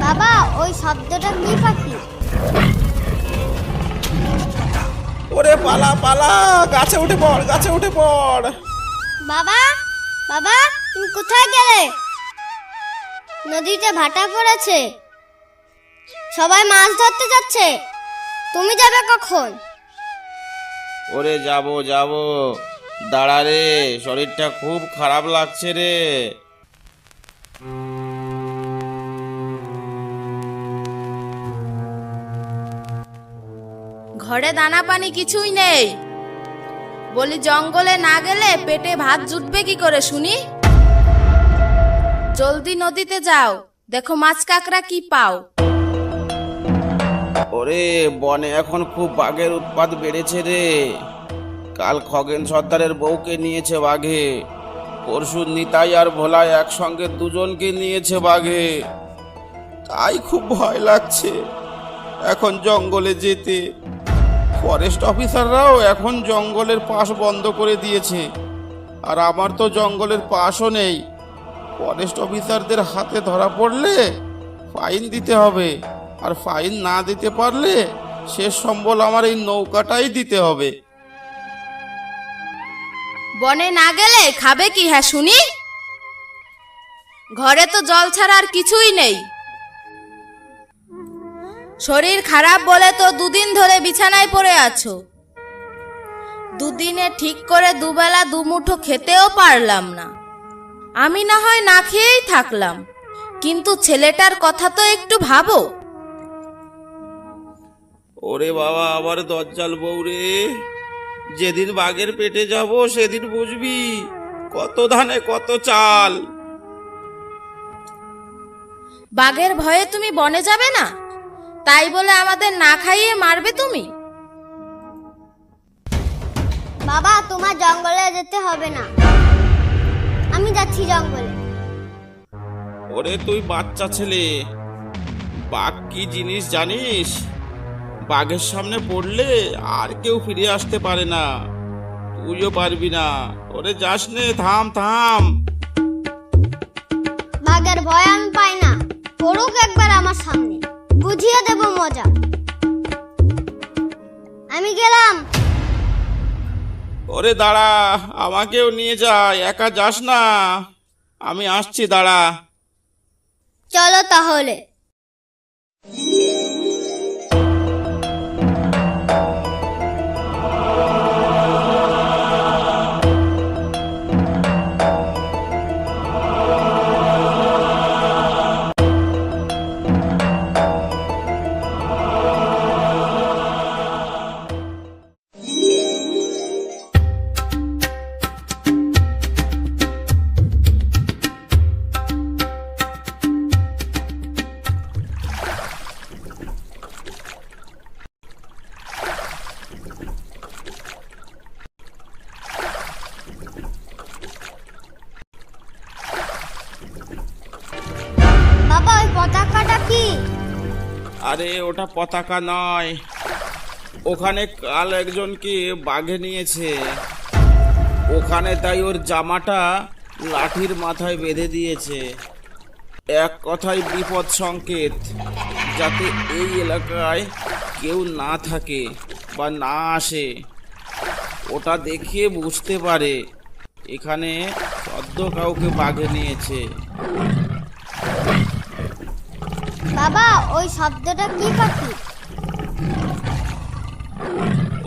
বাবা ওই শব্দটা কি পাখি? ওরে পালা পালা, গাছে উঠে পড়, গাছে উঠে পড়। বাবা বাবা তুমি কোথায় গেলে? নদীতে ভাটা পড়েছে, সবাই মাছ ধরতে যাচ্ছে, তুমি যাবে কখন? ওরে যাব যাব, দাঁড়া রে, শরীরটা খুব খারাপ লাগছে রে। ঘরে দানা পানি কিছুই নেই, বলি জঙ্গলে না গেলে পেটে ভাত জুটবে কি করে শুনি? জলদি নদীতে যাও, দেখো মাছ কাঁকড়া কি পাও। ওরে বনে এখন খুব বাঘের উৎপাত বেড়েছে রে। কাল খগেন সর্দারের বউকে নিয়েছে বাঘে, পরশু নিতাই আর ভোলাই একসঙ্গে দুজনকে নিয়েছে বাঘে। তাই খুব ভয় লাগছে এখন জঙ্গলে যেতে। ফরেস্ট অফিসাররাও এখন জঙ্গলের পাশ বন্ধ করে দিয়েছে, আর আমার তো জঙ্গলের পাশও নেই। ফরেস্ট অফিসারদের হাতে ধরা পড়লে ফাইন দিতে হবে, আর ফাইন না দিতে পারলে শেষ সম্বল আমার এই নৌকাটাই দিতে হবে। বনে না গেলে খাবে কি হ্যাঁ শুনি? ঘরে তো জল ছাড়া আর কিছুই নেই। শরীর খারাপ বলে তো দুদিন ধরে বিছানায় পড়ে আছো। দুদিনে ঠিক করে দুবেলা দুমুঠো খেতেও পারলাম না। আমি না হয় না খেয়েই থাকলাম, কিন্তু ছেলেটার কথা তো একটু ভাবো। ওরে বাবা, আবার দজ্জাল বউ রে। যেদিন বাঘের পেটে যাব সেদিন বুঝবি কত ধানে কত চাল। বাঘের ভয়ে তুমি বনে যাবে না, তাই বলে আমাদের না খাইয়ে মারবে তুমি? বাবা তোমার জঙ্গলে যেতে হবে না, আমি যাচ্ছি জঙ্গলে। ওরে তুই বাচ্চা ছেলে, বাঘ কি জিনিস জানিস? বাঘের সামনে পড়লে আর কেউ ফিরে আসতে পারে না, তুইও পারবি না। ওরে যাস নে, থাম থাম। বাঘের ভয় আমি পাই না, পড়ুক একবার আমার সামনে, বুঝিয়ে দেব মজা। আমি গেলাম। ওরে দাঁড়া, আমাকেও নিয়ে যা, একা যাস না, আমি আসছি, দাঁড়া। চলো তাহলে। বাবা ওই পতাকাটা কি? আরে ওটা পতাকা নয়, ওখানে কাল একজনকে বাঘে নিয়েছে, ওখানে তাই ওর জামাটা লাঠির মাথায় বেঁধে দিয়েছে। এক কথায় বিপদ সংকেত, যাতে এই এলাকায় কেউ না থাকে বা না আসে। ওটা দেখে বুঝতে পারে এখানে সদ্য কাউকে বাঘে নিয়েছে। বাবা ওই শব্দটা কি পাখি?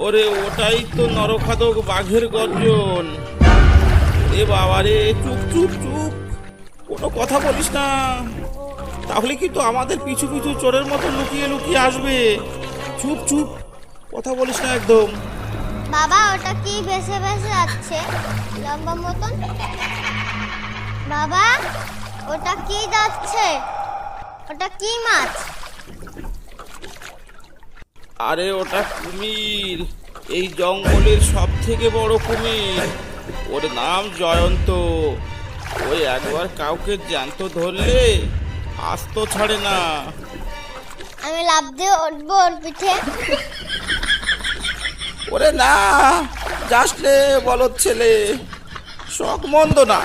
ওরে ওটাই তো নরখাদক বাঘের গর্জন। এ বাবা রে, চুপ চুপ চুপ, কোনো কথা বলিস না, তাহলে কিন্তু আমাদের পিছু পিছু চোরের মতো লুকিয়ে লুকিয়ে আসবে। চুপ চুপ, কথা বলিস না একদম। বাবা ওটা কি ভেসে ভেসে যাচ্ছে লম্বা মতন? বাবা ওটা কি যাচ্ছে? ওটা কি মাছ? আরে ওটা কুমির, এই জঙ্গলের সব থেকে বড় কুমির। ওর নাম জয়ন্ত। ওই একবার কাউকে জ্যান্ত ধরলে আস্ত ছাড়ে না। আমি লাফ দিয়ে উঠবো ওর পিঠে। ওরে না, যাস রে বলদ ছেলে, শখ মন্দ না,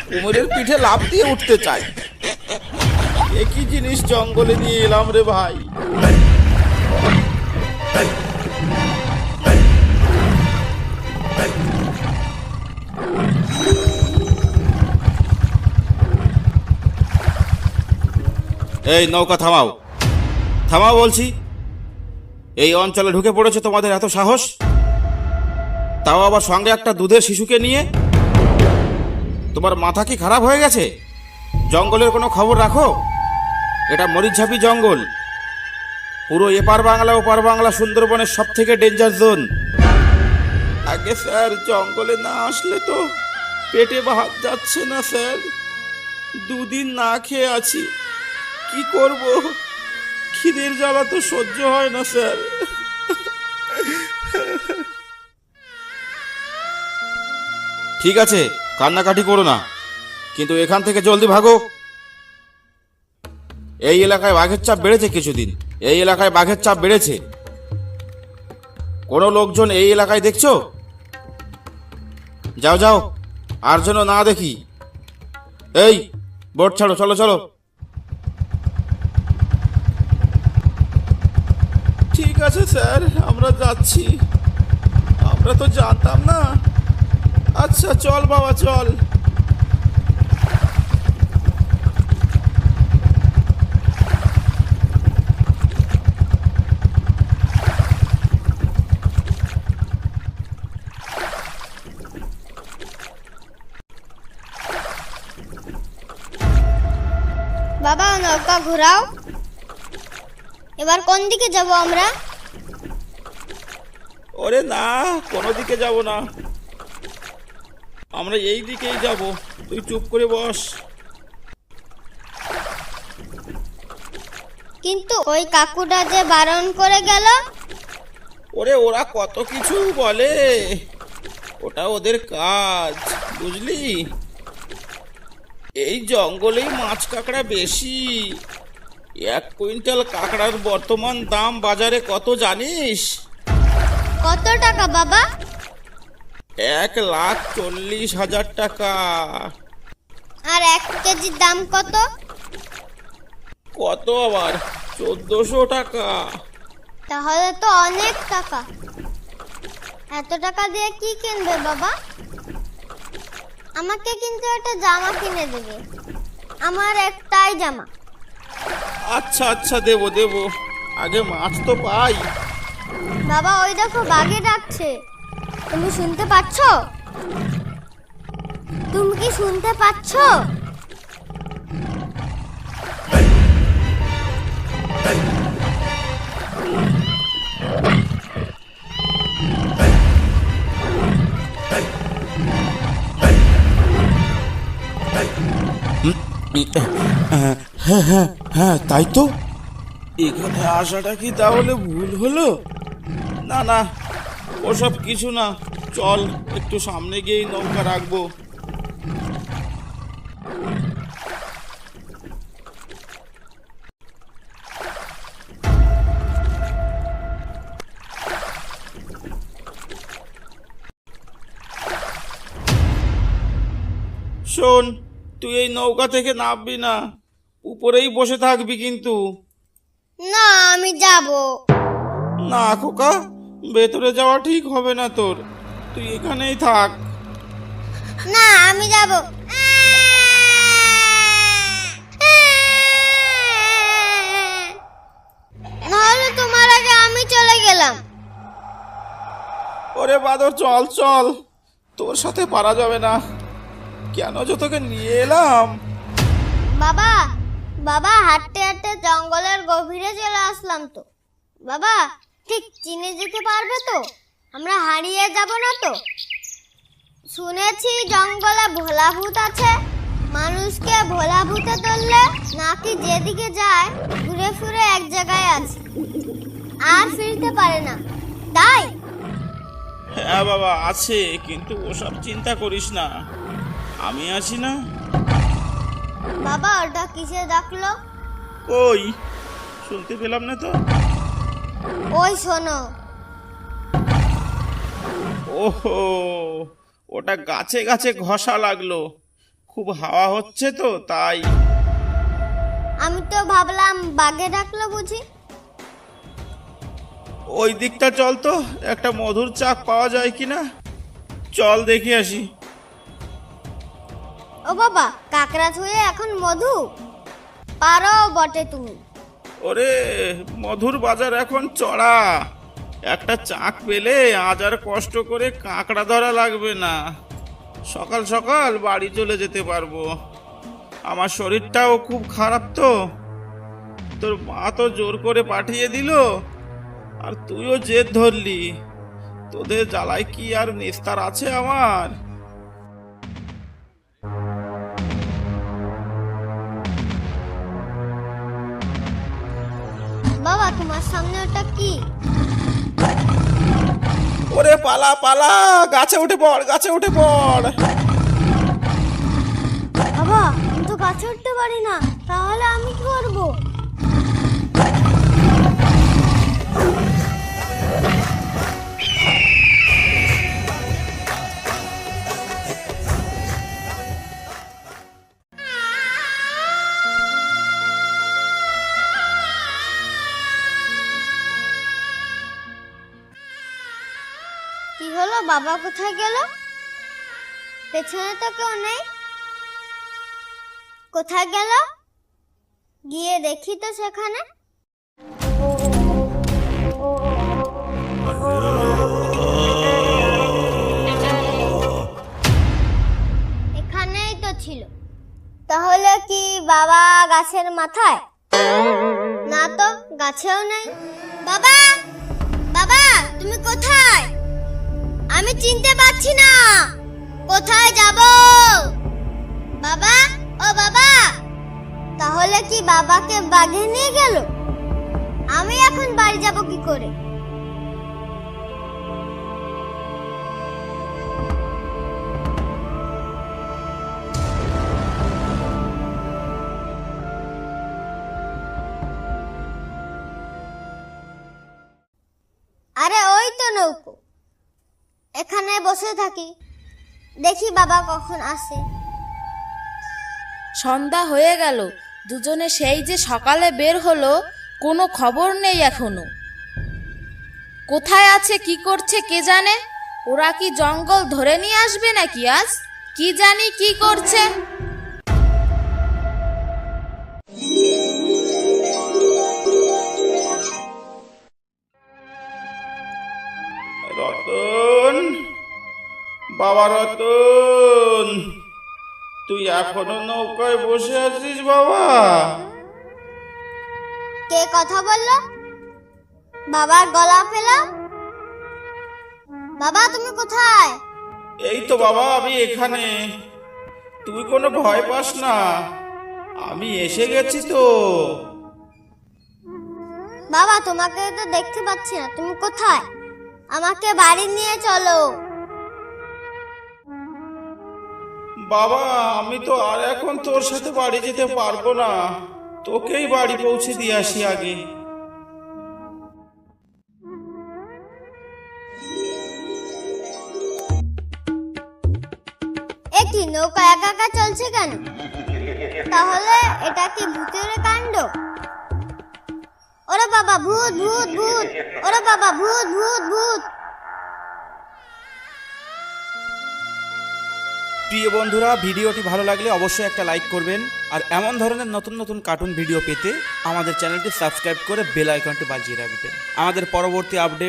কুমিরের পিঠে লাফ দিয়ে উঠতে চায়। এ একই জিনিস জঙ্গলে নিয়ে এলাম রে ভাই। এই নৌকা থামাও, থামাও বলছি। এই অঞ্চলে ঢুকে পড়েছে তোমাদের এত সাহস, তাও আবার সঙ্গে একটা দুধের শিশুকে নিয়ে। তোমার মাথা কি খারাপ হয়ে গেছে? জঙ্গলের কোনো খবর রাখো? এটা মরিচঝাপি জঙ্গল, পুরো এপার বাংলা ওপার বাংলা সুন্দরবনের সব থেকে ডেঞ্জার জোন। আগে স্যার, জঙ্গলে না আসলে তো পেটে ভাত যাচ্ছে না স্যার। দুদিন না খেয়ে আছি, কি করব? খিদের জ্বালা তো সহ্য হয় না স্যার। ঠিক আছে, কান্নাকাটি করো না, কিন্তু এখান থেকে জলদি ভাগো। এই এলাকায় বাঘের চাপ বেড়েছে কিছুদিন, এই এলাকায় বাঘের চাপ বেড়েছে। কোনো লোকজন এই এলাকায় দেখছো? যাও যাও, আর যেন না দেখি। এই বোট ছাড়ো, চলো চলো। ঠিক আছে স্যার, আমরা যাচ্ছি। আমরা তো জানতাম না। আচ্ছা চল বাবা, চল। বাবা নৌকা ঘোরাও। এবার কোন দিকে যাব আমরা? ওরে না, কোনো দিকে যাব না, আমরা এই দিকেই যাব। তুই চুপ করে বস। কিন্তু ওই কাকুটা যে বারণ করে গেল। ওরে ওরা কত কিছু বলে, ওটা ওদের কাজ, বুঝলি? এই জঙ্গলেই মাছ কাঁকড়া বেশি। 1 কুইন্টাল কাঁকড়ার বর্তমান দাম বাজারে কত জানিস? কত টাকা বাবা? 1,40,000 টাকা। আর 1 কেজির দাম কত? কত আবার? 1400 টাকা। তাহলে তো অনেক টাকা। এত টাকা দিয়ে কি কিনবে বাবা? আমাকে কিন্তু একটা জামা কিনে দেবে, আমার একটাই জামা। আচ্ছা আচ্ছা, দেবো দেবো, আগে মাছ তো পাই। বাবা ওই দেখো, বাঘে ডাকছে। তুমি শুনতে পাচ্ছ? তুমি কি শুনতে পাচ্ছ? হ্যাঁ, তাই তো। এখানে আসাটা কি তাহলে ভুল হলো? না না, ওসব কিছু না। চল একটু সামনে গিয়েই নৌকা রাখবো। শোন, তুই এই নৌকা থেকে নামবি না, উপরেই বসে থাকবি কিন্তু। না, আমি যাব না খোকা, ভেতরে যাওয়া ঠিক হবে না তোর, তুই এখানেই থাক। না, আমি যাব। নাহলে তোমার আগে আমি চলে গেলাম। ওরে বাদর, চল চল, তোর সাথে পারা যাবে না। কেন যে তোকে নিয়ে এলাম। বাবা, বাবা হাঁটতে হাঁটতে জঙ্গলের গভীরে চলে আসলাম তো। বাবা ঠিক চিনে যেতে পারবে তো? আমরা হারিয়ে যাব না তো? শুনেছি জঙ্গলে ভোলা ভূত আছে। মানুষকে ভোলা ভূতে ধরলে নাকি যেদিকে যায় ঘুরে ফিরে এক জায়গায় আছে, আর ফিরতে পারে না, তাই? হ্যাঁ বাবা, আছে, কিন্তু ওসব চিন্তা করিস না, আমি আছি না। বাবা ওটা কিসে ডাকলো? কই, শুনতে পেলাম না তো। ওই শোনো। ওহো, ওটা গাছে গাছে ঘষা লাগলো, খুব হাওয়া হচ্ছে তো তাই। আমি আমি তো ভাবলাম বাঘে ডাকলো বুঝি। ওই দিকটা চল তো, একটা মধুর চাক পাওয়া যায় কিনা, চল দেখে আসি। ও বাবা, কাকড়া ছুঁয়ে এখন মধু পারো বটে তুমি। ওরে, মধুর বাজার এখন চড়া, একটা চাক পেলে আজ আর কষ্ট করে কাঁকড়া ধরা লাগবে না, সকাল সকাল বাড়ি চলে যেতে পারবো। আমার শরীরটাও খুব খারাপ তো, তোর মা তো জোর করে পাঠিয়ে দিল, আর তুইও জেদ ধরলি, তোদের জ্বালায় কি আর নিস্তার আছে আমার? বাবা, তোমার সামনে ওটা কি? ওরে পালা পালা, গাছে উঠে পড়, গাছে উঠে পড়। বাবা, আমি তো গাছে উঠতে পারি না, তাহলে আমি কি করবো? কি হলো, বাবা কোথায় গেল? পেছনে তো কেউ নেই, কোথায় গেল? গিয়ে দেখি তো সেখানে। এখানেই তো ছিল। তাহলে কি বাবা গাছের মাথায়? না তো, গাছেও নেই। বাবা, বাবা তুমি কোথায়? আমি চিনতে পারছি না, কোথায় যাব? বাবা, ও বাবা। তাহলে কি বাবাকে বাঘে নিয়ে গেল? আমি এখন বাড়ি যাব কি করে? আরে ওই তো নৌকো, এখানে বসে থাকি, দেখি বাবা কখন আসে। সন্ধ্যা হয়ে গেল, দুজনে সেই যে সকালে বের হলো, কোনো খবর নেই এখনো। কোথায় আছে, কি করছে কে জানে? ওরা কি জঙ্গল ধরে নিয়ে আসবে নাকি আজ? কি জানি কি করছে। রতন, বাবা রতন, তুই এখনো নৌকায় বসে আছিস বাবা? কে কথা বললো? বাবার গলা পেলাম। বাবা তুমি কোথায়? এই তো বাবা, আমি এখানে, তুই কোনো ভয় পাস না, আমি এসে গেছি তো। বাবা তোমাকে তো দেখতে পাচ্ছি না, তুমি কোথায়? আমাকে বাড়ি নিয়ে চলো। বাবা, আমি তো আর এখন তোর সাথে বাড়ি যেতে পারবো না, তোকেই বাড়ি পৌঁছে দিয়ে আসি আগে। এ কি, নৌকা একা একা চলছে কেন? তাহলে এটা কি ভূতের কাণ্ড? ওরে বাবা, ভূত ভূত ভূত! ওরে বাবা, ভূত ভূত ভূত! প্রিয় বন্ধুরা, ভিডিওটি ভালো লাগলে অবশ্যই একটা লাইক করবেন, আর এমন ধরনের নতুন নতুন কার্টুন ভিডিও পেতে আমাদের চ্যানেলটি সাবস্ক্রাইব করে বেল আইকনটি বাজিয়ে রাখবেন। আমাদের পরবর্তী আপডেট